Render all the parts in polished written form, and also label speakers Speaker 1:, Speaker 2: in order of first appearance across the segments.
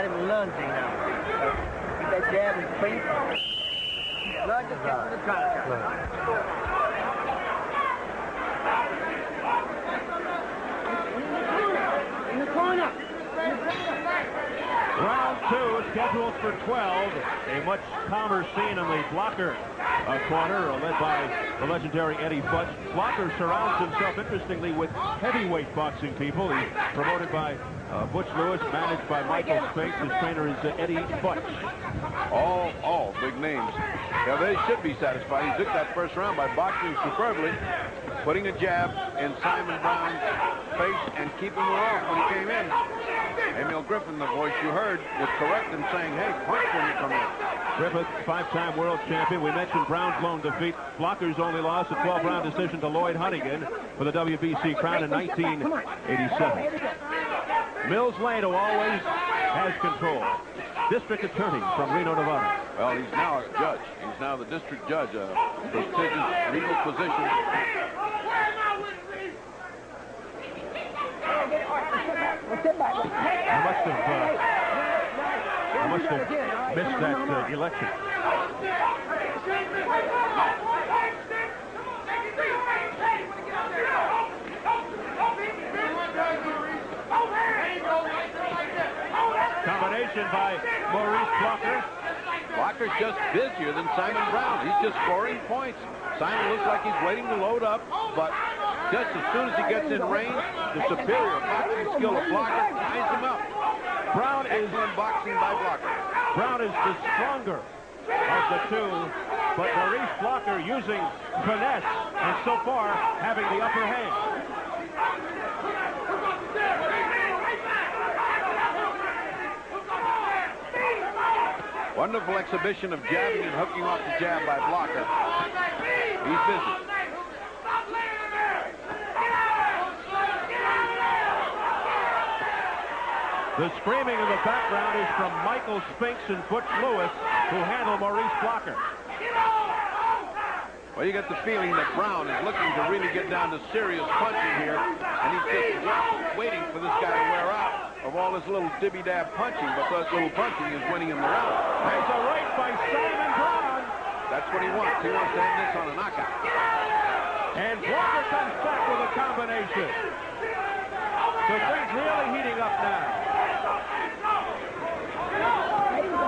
Speaker 1: him lunging now. Keep that jab in his face. Lunge and get to the counter. In the corner.
Speaker 2: Round 2 scheduled for 12. A much calmer scene in the blocker corner, led by the legendary Eddie Futch. Blocker surrounds himself, interestingly, with heavyweight boxing people. He's promoted by Butch Lewis, managed by Michael Spinks. His trainer is Eddie Futch.
Speaker 3: All big names. Yeah, they should be satisfied. He took that first round by boxing superbly, putting a jab in Simon Brown's face and keeping him off when he came in. Emil Griffin, the voice you heard, was correct in saying, hey, punch when you come in.
Speaker 2: Griffith, 5-time world champion. We mentioned Brown's lone defeat. Blocker's only loss, a 12-round decision to Lloyd Huntington for the WBC crown in 1987. Mills Lano always has control. District attorney from Reno, Nevada.
Speaker 3: Well, he's now a judge. He's now the district judge, a prestigious legal position.
Speaker 2: I must have missed that election. Combination by Maurice Blocker.
Speaker 3: Blocker's just busier than Simon Brown. He's just scoring points. Simon looks like he's waiting to load up, but just as soon as he gets in range, the superior boxing skill of Blocker ties him up.
Speaker 2: Brown is
Speaker 3: in boxing by Blocker.
Speaker 2: Brown is the stronger of the two, but Maurice Blocker using finesse and so far having the upper hand.
Speaker 3: Wonderful exhibition of jabbing and hooking off the jab by Blocker. He's busy.
Speaker 2: The screaming in the background is from Michael Spinks and Butch Lewis, who handle Maurice Blocker.
Speaker 3: Well, you get the feeling that Brown is looking to really get down to serious punching here, and he's just waiting for this guy to wear out of all this little dibby-dab punching, but that little punching is winning him the round.
Speaker 2: There's a right by Simon Brown.
Speaker 3: That's what he wants. He wants to end this on a knockout.
Speaker 2: And Blocker comes back with a combination. So things really heating up now.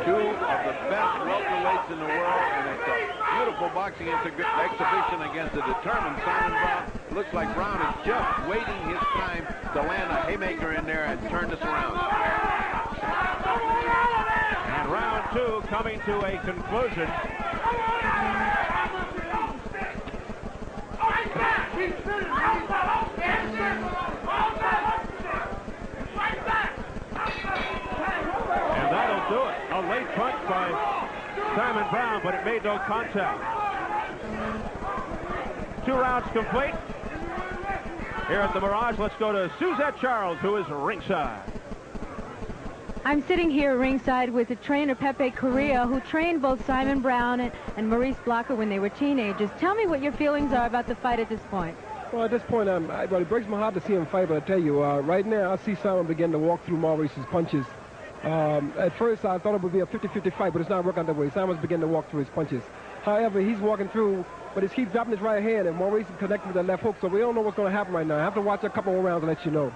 Speaker 3: Two of the best welterweights in the world, and it's a beautiful boxing exhibition against a determined Simon Brown. Looks like Brown is just waiting his time to land a haymaker in there and turn this around.
Speaker 2: And round 2 coming to a conclusion. And that'll do it. A late punch by Simon Brown, but it made no contact. 2 rounds complete. Here at the Mirage, let's go to Suzette Charles, who is ringside.
Speaker 4: I'm sitting here ringside with the trainer Pepe Correa, who trained both Simon Brown and Maurice Blocker when they were teenagers. Tell me what your feelings are about the fight at this point.
Speaker 5: Well, at this point, well, it breaks my heart to see him fight, but I tell you, right now, I see Simon begin to walk through Maurice's punches. At first, I thought it would be a 50-50 fight, but it's not working that way. Simon's beginning to walk through his punches. However, he's walking through, but he keeps dropping his right hand, and Maurice is connecting with that left hook, so we don't know what's going to happen right now. I have to watch a couple more rounds and let you know.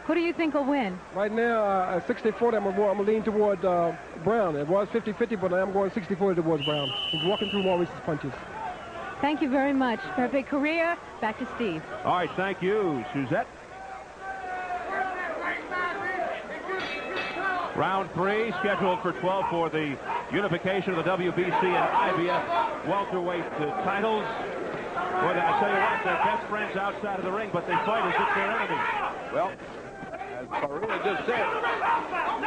Speaker 4: Who do you think will win?
Speaker 5: Right now, at 60-40, I'm going to lean toward Brown. It was 50-50, but I'm going 60-40 towards Brown. He's walking through Maurice's punches.
Speaker 4: Thank you very much. Pepe Correa, back to Steve.
Speaker 2: All right, thank you, Suzette. Round 3 scheduled for 12 for the unification of the WBC and IBF welterweight titles. Boy, I tell you what, they're best friends outside of the ring, but they fight as if they're enemies.
Speaker 3: Well, as Correa just said,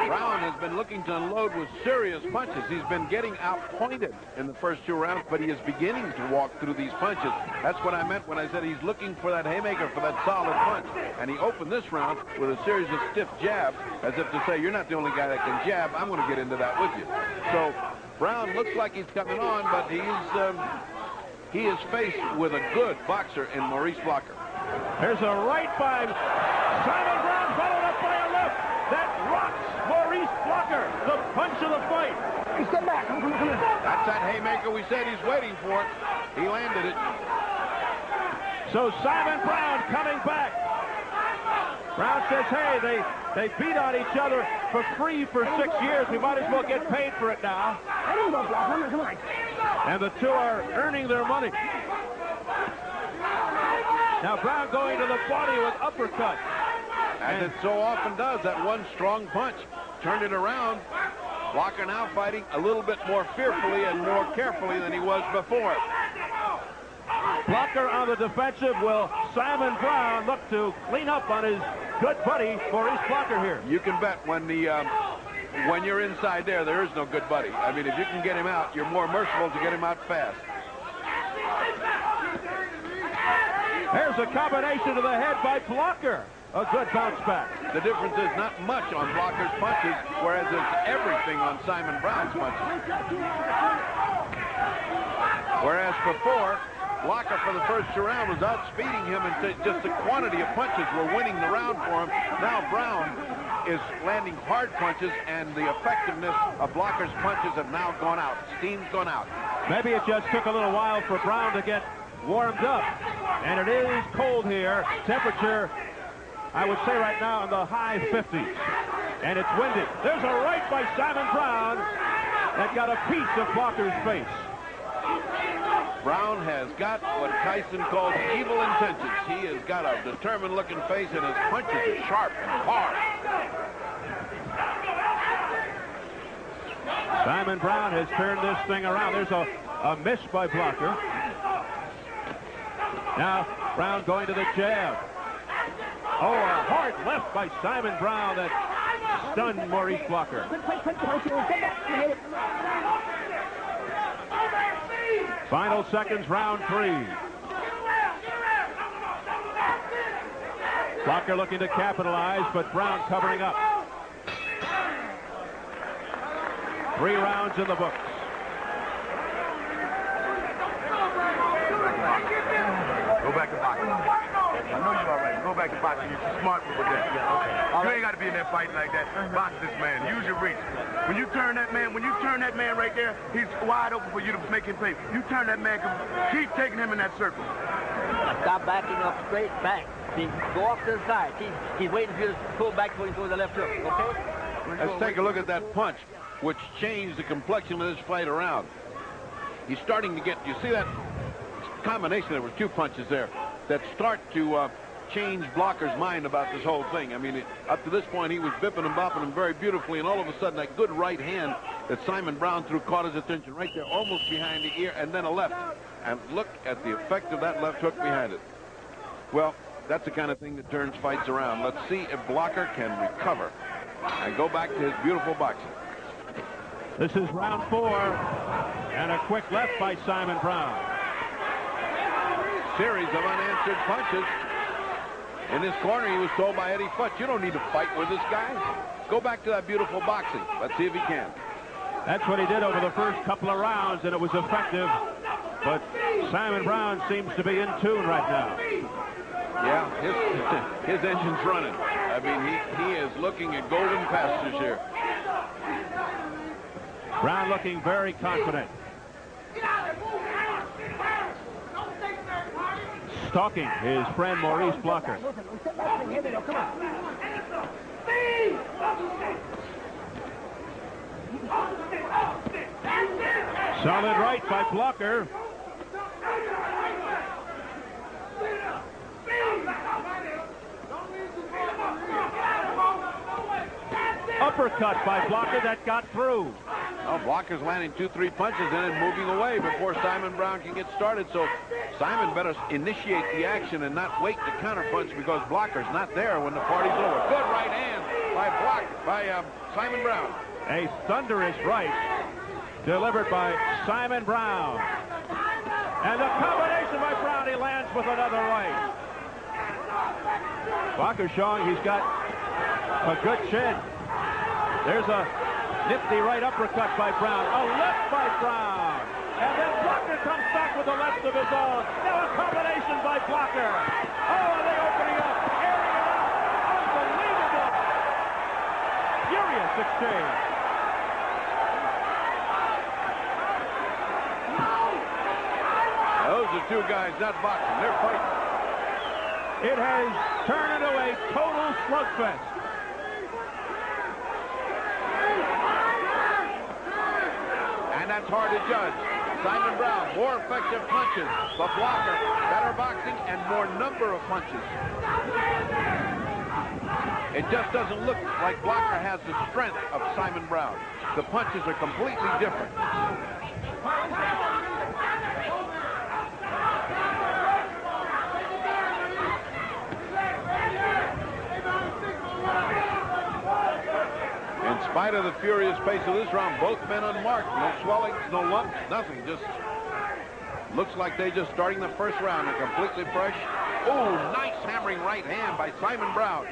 Speaker 3: Brown has been looking to unload with serious punches. He's been getting outpointed in the first 2 rounds, but he is beginning to walk through these punches. That's what I meant when I said he's looking for that haymaker, for that solid punch. And he opened this round with a series of stiff jabs, as if to say, you're not the only guy that can jab. I'm going to get into that with you. So Brown looks like he's coming on, but he is faced with a good boxer in Maurice Blocker.
Speaker 2: There's a right by Simon Brown, followed up by a left that rocks Maurice Blocker.
Speaker 1: Step back. Come on.
Speaker 3: That's that haymaker we said he's waiting for. He landed it.
Speaker 2: So Simon Brown coming back. Brown says, hey, they beat on each other for free for 6 years. We might as well get paid for it now.
Speaker 1: Come on.
Speaker 2: And the two are earning their money. Now Brown going to the body with uppercut.
Speaker 3: As it so often does, that one strong punch turned it around. Blocker now fighting a little bit more fearfully and more carefully than he was before.
Speaker 2: Blocker on the defensive. Will Simon Brown look to clean up on his good buddy, Maurice Blocker here?
Speaker 3: You can bet when you're inside there is no good buddy. I mean, if you can get him out, you're more merciful to get him out fast.
Speaker 2: There's a combination to the head by Blocker. A good bounce back.
Speaker 3: The difference is not much on Blocker's punches, whereas it's everything on Simon Brown's punches. Whereas before, Blocker for the first round was outspeeding him, and just the quantity of punches were winning the round for him. Now Brown is landing hard punches, and the effectiveness of Blocker's punches have now gone out. Steam's gone out.
Speaker 2: Maybe it just took a little while for Brown to get warmed up. And it is cold here. Temperature, I would say right now, in the high 50s. And it's windy. There's a right by Simon Brown that got a piece of Blocker's face.
Speaker 3: Brown has got what Tyson calls evil intentions. He has got a determined-looking face, and his punches are sharp and hard.
Speaker 2: Simon Brown has turned this thing around. There's a miss by Blocker. Now Brown going to the jab. Oh, a hard left by Simon Brown that stunned Maurice Blocker. Final seconds, round 3. Blocker looking to capitalize, but Brown covering up. 3 rounds in the books.
Speaker 6: Go back to boxing. I know you're all right. Go back to boxing. You're smart with that. Okay. You ain't got to be in there fighting like that. Box this man. Use your reach. When you turn that man right there, he's wide open for you to make him pay. You turn that man, keep taking him in that circle.
Speaker 1: Stop backing up straight back. See, go off to the side. He's waiting for you to pull back before you throw the left hook, okay?
Speaker 3: Let's take a look at that punch, which changed the complexion of this fight around. He's starting to get, you see that combination? There were 2 punches there that start to change Blocker's mind about this whole thing. I mean, up to this point, he was bipping and bopping him very beautifully, and all of a sudden, that good right hand that Simon Brown threw caught his attention right there, almost behind the ear, and then a left. And look at the effect of that left hook behind it. Well, that's the kind of thing that turns fights around. Let's see if Blocker can recover and go back to his beautiful boxing.
Speaker 2: This is round 4, and a quick left by Simon Brown.
Speaker 3: Series of unanswered punches. In this corner, he was told by Eddie Futch, you don't need to fight with this guy. Go back to that beautiful boxing. Let's see if he can.
Speaker 2: That's what he did over the first couple of rounds, and it was effective. But Simon Brown seems to be in tune right now.
Speaker 3: Yeah, his engine's running. I mean, he is looking at golden pastures here.
Speaker 2: Brown looking very confident. Stalking his friend Maurice Blocker. Solid right by Blocker. Uppercut by Blocker that got through.
Speaker 3: Well, Blocker's landing 2-3 punches and then moving away before Simon Brown can get started. So Simon better initiate the action and not wait to counterpunch because Blocker's not there when the party's over. Good right hand by Simon Brown.
Speaker 2: A thunderous right delivered by Simon Brown. And the combination by Brown, he lands with another right. Blocker showing he's got a good chin. There's a nifty right uppercut by Brown. A left by Brown. And then Blocker comes back with a left of his own. Now a combination by Blocker. Oh, are they opening up? Airing it out. Unbelievable. Furious exchange.
Speaker 3: two guys not boxing. They're fighting.
Speaker 2: It has turned into a total slugfest.
Speaker 3: And that's hard to judge. Simon Brown, more effective punches, but Blocker, better boxing and more number of punches. It just doesn't look like Blocker has the strength of Simon Brown. The punches are completely different. In spite of the furious pace of this round, both men unmarked. No swelling, no lumps, nothing. Just looks like they're just starting the first round. They're completely fresh. Oh, nice hammering right hand by Simon Brown.